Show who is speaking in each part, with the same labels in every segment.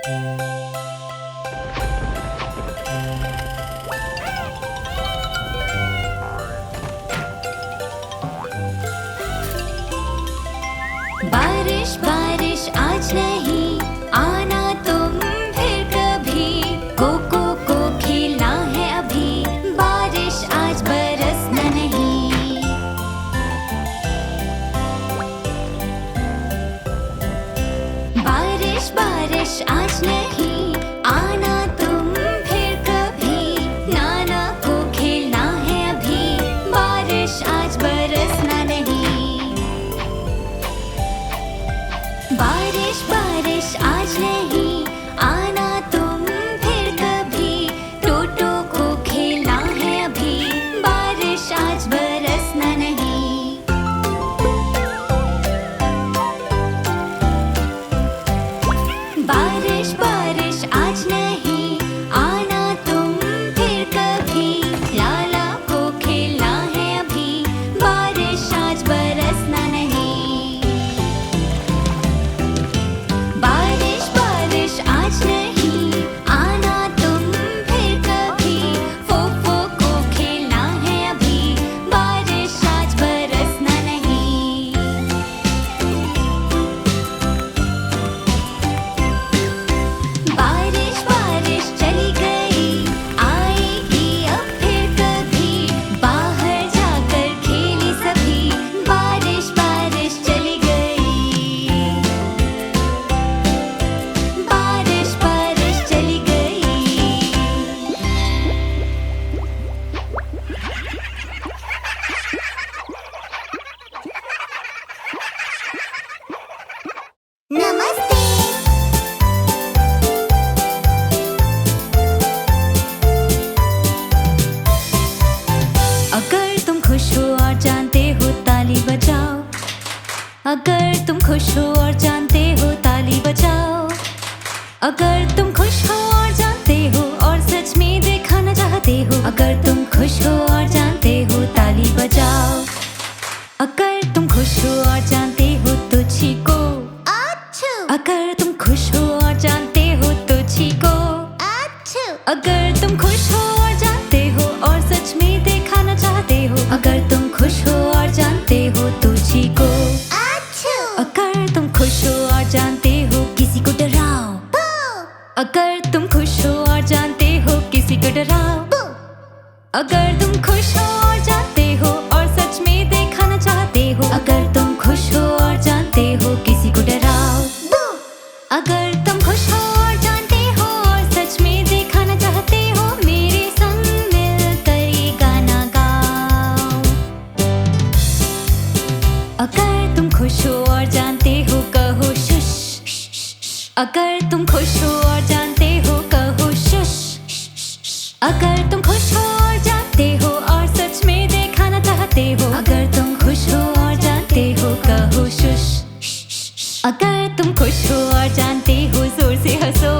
Speaker 1: बारिश बारिश आज नहीं आना तुम फिर कभी, कोको को खेलना है अभी, बारिश आज बरसना नहीं। बारिश बारिश आज नहीं आना तुम फिर कभी, नाना को खेलना है अभी, बारिश आज बरसना नहीं। बारिश बारिश आज नहीं आना तुम फिर कभी, टोटो को खेलना है अभी, बारिश आज बरसना नहीं। बारिश बारिश आज नहीं आना तुम फिर कभी, लाला को खेलना है अभी, बारिश आज बरसना नहीं। बारिश बारिश आज नहीं आना तुम फिर कभी, फोफो को खेलना है अभी, बारिश आज बरसना नहीं। बारिश बारिश चली गई आएगी अब फिर कभी, बाहर जाकर खेले सभी, बारिश बारिश चली गई। बारिश बारिश चली गई। नमस्ते। अगर तुम खुश हो और जानते हो ताली बजाओ, अगर तुम खुश हो और जानते हो ताली बजाओ, अगर तुम खुश हो और जानते हो और सच में दिखाना चाहते हो, अगर तुम खुश हो और जानते हो ताली बजाओ, अगर तुम खुश हो और जानते हो तो चीखो, अगर तुम खुश हो और जानते हो तो चीखो, अगर तुम खुश हो और जानते हो और सच में दिखाना चाहते हो, अगर तुम खुश हो और जानते हो तो चीखो, अगर तुम खुश हो और जानते हो किसी को डराओ, अगर तुम खुश हो और जानते हो किसी को डराओ, अगर तुम खुश हो और जानते हो और सच में दिखाना चाहते हो, अगर तुम खुश हो और जानते हो किसी को डराओ, अगर तुम खुश हो और जानते हो और सच में दिखाना चाहते हो, मेरे संग मिलकर ये गाना गाओ। अगर तुम खुश हो और जानते हो कहो शुश, अगर तुम खुश हो और जानते हो कहो शुश, अगर तुम खुश हो और जानते हो और सच में दिखाना चाहते हो, अगर तुम खुश हो और जानते हो कहो शुश, अगर तुम खुश हो और जानते हो जोर से हंसो,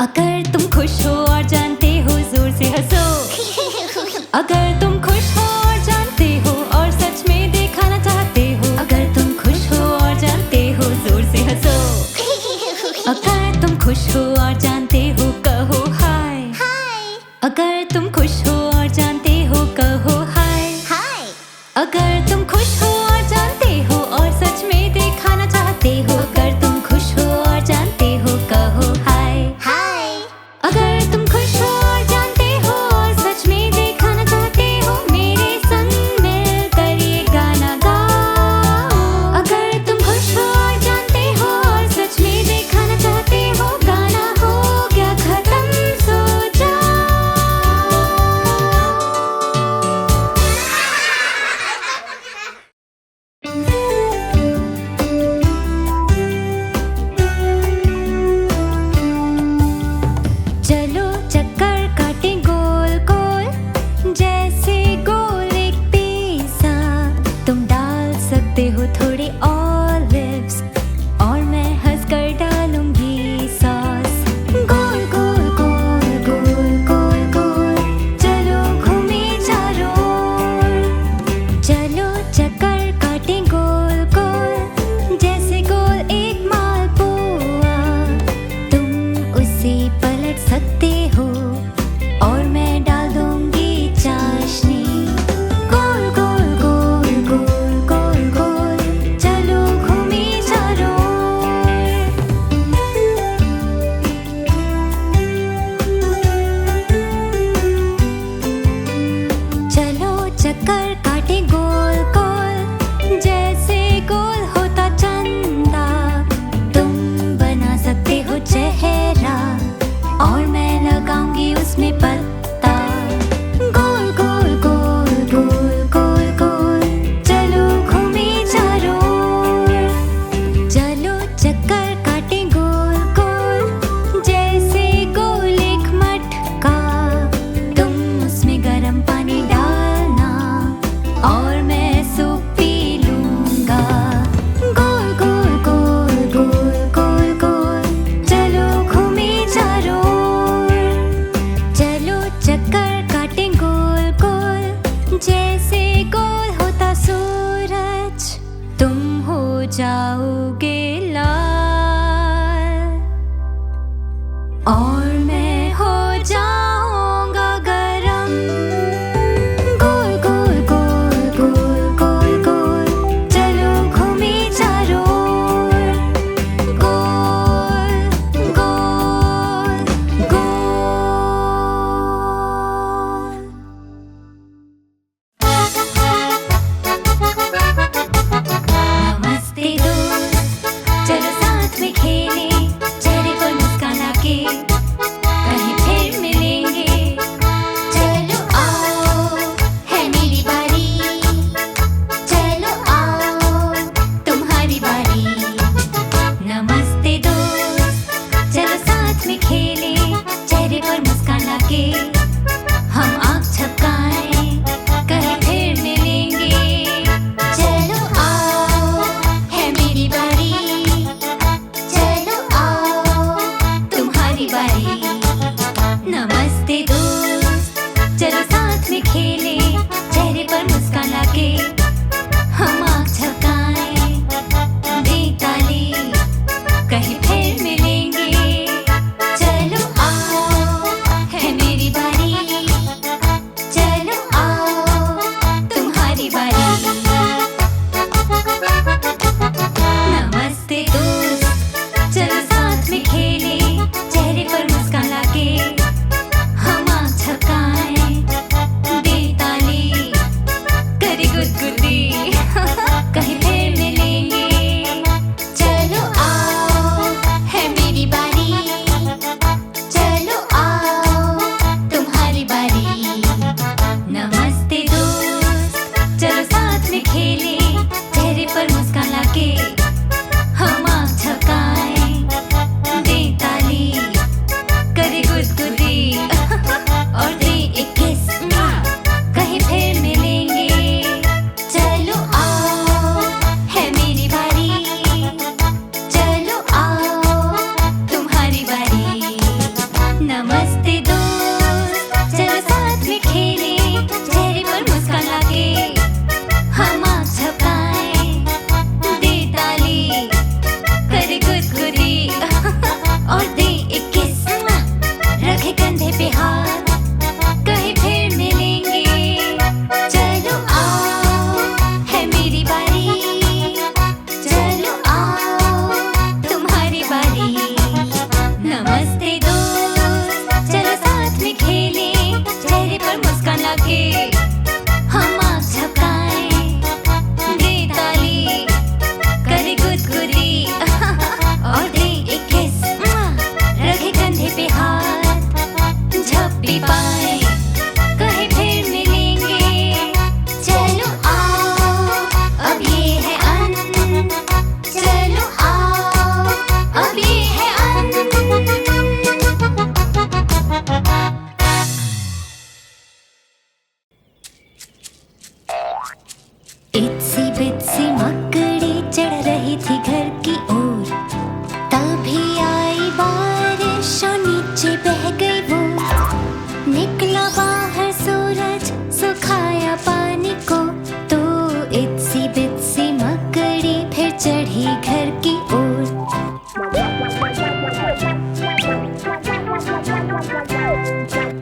Speaker 1: अगर तुम खुश हो और जानते हो जोर से हंसो, अगर तुम खुश हो और जानते हो और सच में दिखाना चाहते हो, अगर तुम खुश हो और जानते हो जोर से हंसो, अगर तुम खुश हो और जानते हो कहो हाय, अगर तुम खुश हो और जानते हो कहो हाय, अगर तुम खुश हो और जानते हो और सच में दिखाना चाहते हो, अगर तुम खुश हो और जानते हो कहो हाय, अगर तुम खुश हो और जानते हो और सच में दिखाना चाहते हो, मेरे संग मिलकर ये गाना गाओ। अगर तुम खुश हो और जानते हो और सच में दिखाना चाहते हो, गाना हो गया खत्म सो जाओ।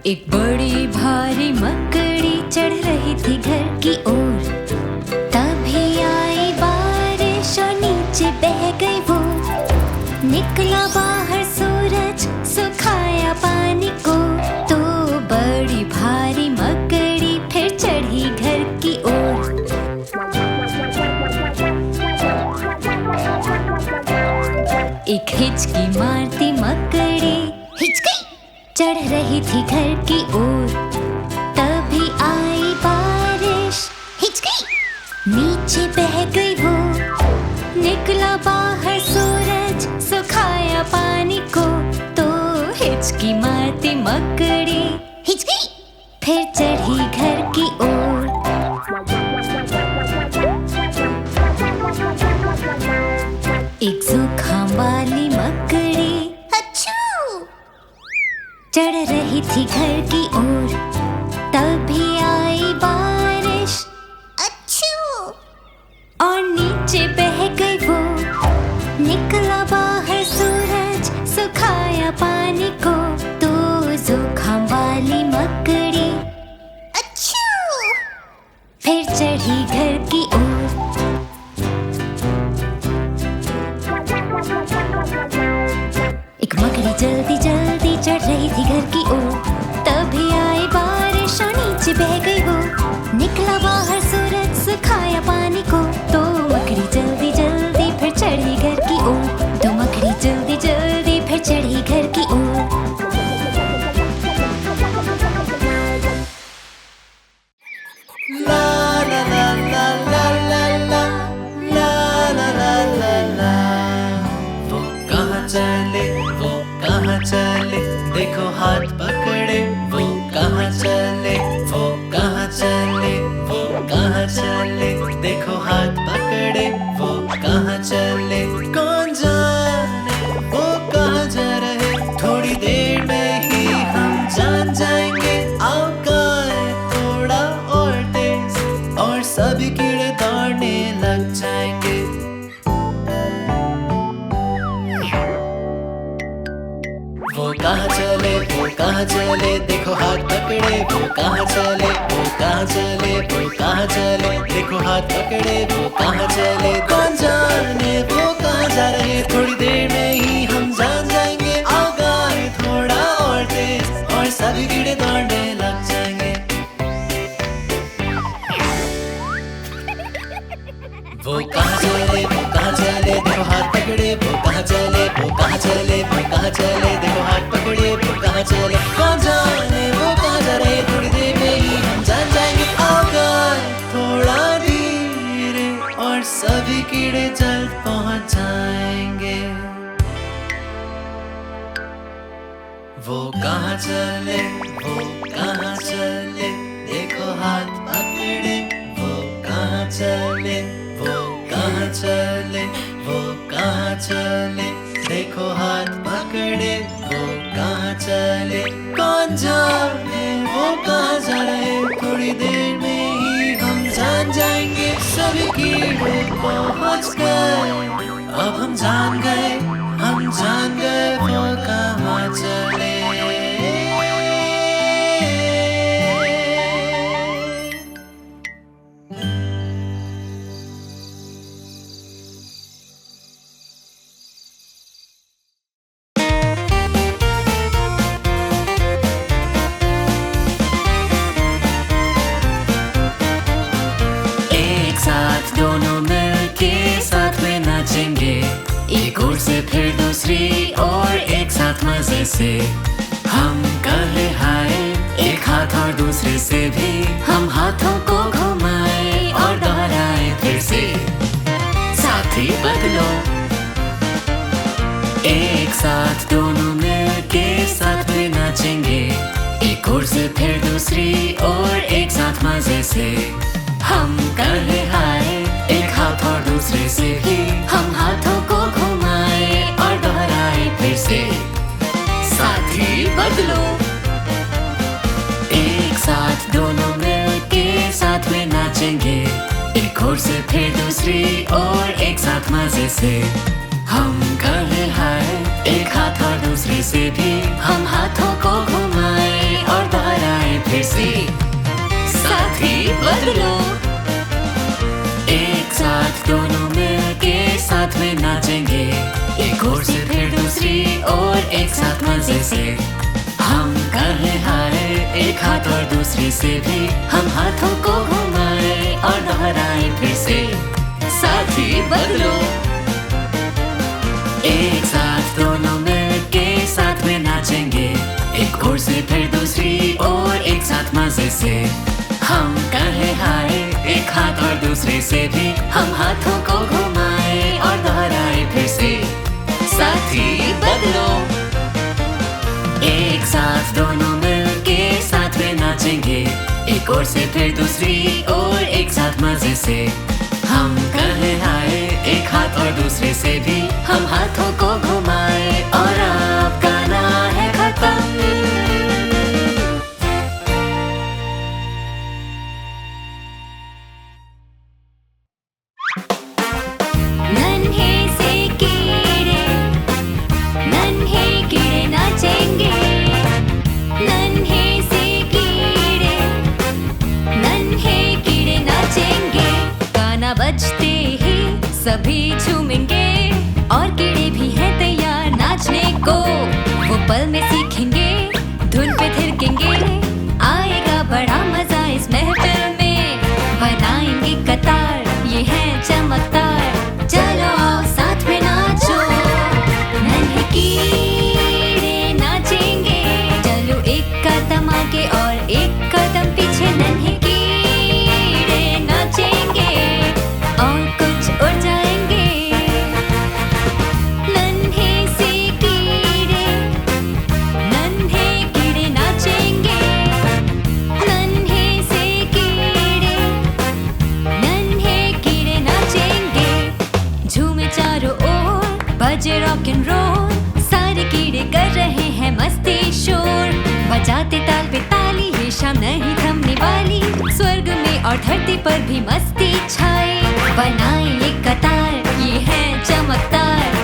Speaker 1: एक बड़ी भारी मकड़ी चढ़ रही थी घर की ओर। तभी आई बारिश और नीचे बह गई वो। निकला बाहर सूरज सुखाया पानी को। तो बड़ी भारी मकड़ी फिर चढ़ी घर की ओर। एक हिचकी मारती मकड़ी हिचकी चढ़ रही थी घर की ओर। तभी आई बारिश हिचकी नीचे बह गई वो। निकला बाहर सूरज सुखाया पानी को। तो हिचकी मारती मकड़ी हिचकी फिर चढ़ी घर की ओर। एक जुकाम वाली मकड़ी अच्छू चढ़ रही थी घर की ओर। तभी आई बारिश अच्छू और नीचे बह गई वो। निकला बाहर सूरज सुखाया पानी को। तो जुकाम वाली मकड़ी अच्छू फिर चढ़ी घर की ओर। एक मकड़ी जल्दी जल्दी चढ़ रही थी घर की ओर। तभी आई बारिश और नीचे बह गई वो। निकला बाहर सूरज सुखाया पानी को। तो मकड़ी जल्दी जल्दी फिर चढ़ी घर की ओर। तो मकड़ी जल्दी जल्दी फिर चढ़ी घर की ओर।
Speaker 2: चले देखो हाथ पकड़े वो कहाँ चले। वो कहाँ चले वो कहाँ चले देखो हाथ पकड़े वो कहाँ चले। कौन जाने वो कहाँ जा रहे। थोड़ी देर में ही हम जान जाएंगे। आओ गाएं थोड़ा और तेज और सभी कीड़े दौड़ने लग जाएंगे। वो कहाँ चले देखो हाथ पकड़े वो कहाँ चले। वो कहाँ चले वो कहाँ चले देखो हाथ पकड़े वो कहाँ चले। कौन जाने वो कहाँ जा रहे। थोड़ी देर में ही हम जान जाएंगे। आओ गाएं थोड़ा और तेज और सभी कीड़े दौड़ने लग जाएंगे। वो कहाँ चले देखो हाथ पकड़े वो कहाँ चले। वो कहाँ चले वो कहाँ चले देखो हाथ पकड़े वो कहाँ चले। कौन जाने वो कहाँ जा रहे। थोड़ी देर में ही हम जान जाएंगे। आओ गाएं थोड़ा धीरे और सभी कीड़े जल्द पहुँच जाएंगे। वो कहाँ चले देखो हाथ पकड़े वो कहाँ चले। वो कहाँ चले देखो हाथ पकड़े वो कहाँ चले। कौन जाने वो कहाँ जा रहे। थोड़ी देर में ही हम जान जाएंगे। सभी कीड़े पहुँच गए। अब हम जान गए वो कहाँ चले।
Speaker 3: एक ओर से फिर दूसरी और एक साथ मजे से हम कहे हाय। एक हाथ और दूसरे से भी हम हाथों को घुमाए और दोहराए फिर से। साथी बदलो एक साथ दोनों मिलके साथ में नाचेंगे। एक ओर से फिर दूसरी और एक साथ मजे से हम कहे हाय। एक हाथ और दूसरे से भी हम हाथों को घुमाए और दोहराए फिर से। साथी बदलो एक साथ दोनों मिलके साथ में नाचेंगे। एक ओर से फिर दूसरी और एक साथ मजे से हम कहे हाय। एक दूसरे से भी हम हाथों को घुमाए और दोहराए फिर से। साथी बदलो, एक साथ दोनों मिलके साथ में नाचेंगे, एक ओर से फिर दूसरी और एक साथ मजे से। हम कहें हाय, एक हाथ और दूसरे से भी हम हाथों को घुमाए और दोहराए फिर से। साथी बदलो, एक साथ दोनों मिलके साथ में नाचेंगे, एक ओर से फिर दूसरी और एक साथ मजे से। हम कहें हाय, एक हाथ और दूसरे से भी हम हाथों को घुमाए और दोहराए फिर से। साथी बदलो, एक साथ दोनों मिलके साथ में नाचेंगे, एक ओर से फिर दूसरी और एक साथ मजे से। हम कहें हाय, एक हाथ और दूसरे से भी हम हाथों को घुमाए और अब गाना है खत्म।
Speaker 1: नन्हे से कीड़े नाचेंगे, नन्हे से कीड़े नाचेंगे। गाना बजते ही सभी झूमेंगे और कीड़े भी हैं तैयार नाचने को। वो पल में सीखेंगे, धुन पे थिरकेंगे, आएगा बड़ा मजा इस महफिल में। बनाएंगे कतार, ये है चमकदार, चलो आओ साथ में नाचो। नन्हे कीड़े नाचेंगे, चलो एक कदम आगे और एक कदम पीछे। नन्हे कीड़े नाचेंगे और कुछ उड़ जाएंगे। नन्हे से कीड़े नाचेंगे, नन्हे से कीड़े नाचेंगे। झूमे चारों ओर, बजे रॉक एंड रोल, सारे कीड़े कर रहे हैं मस्ती शोर। बजाते ताल पे ताली, ये शाम नहीं थमने वाली। स्वर्ग में और धरती पर भी मस्ती छाए। बनाए एक कतार, ये है चमकदार,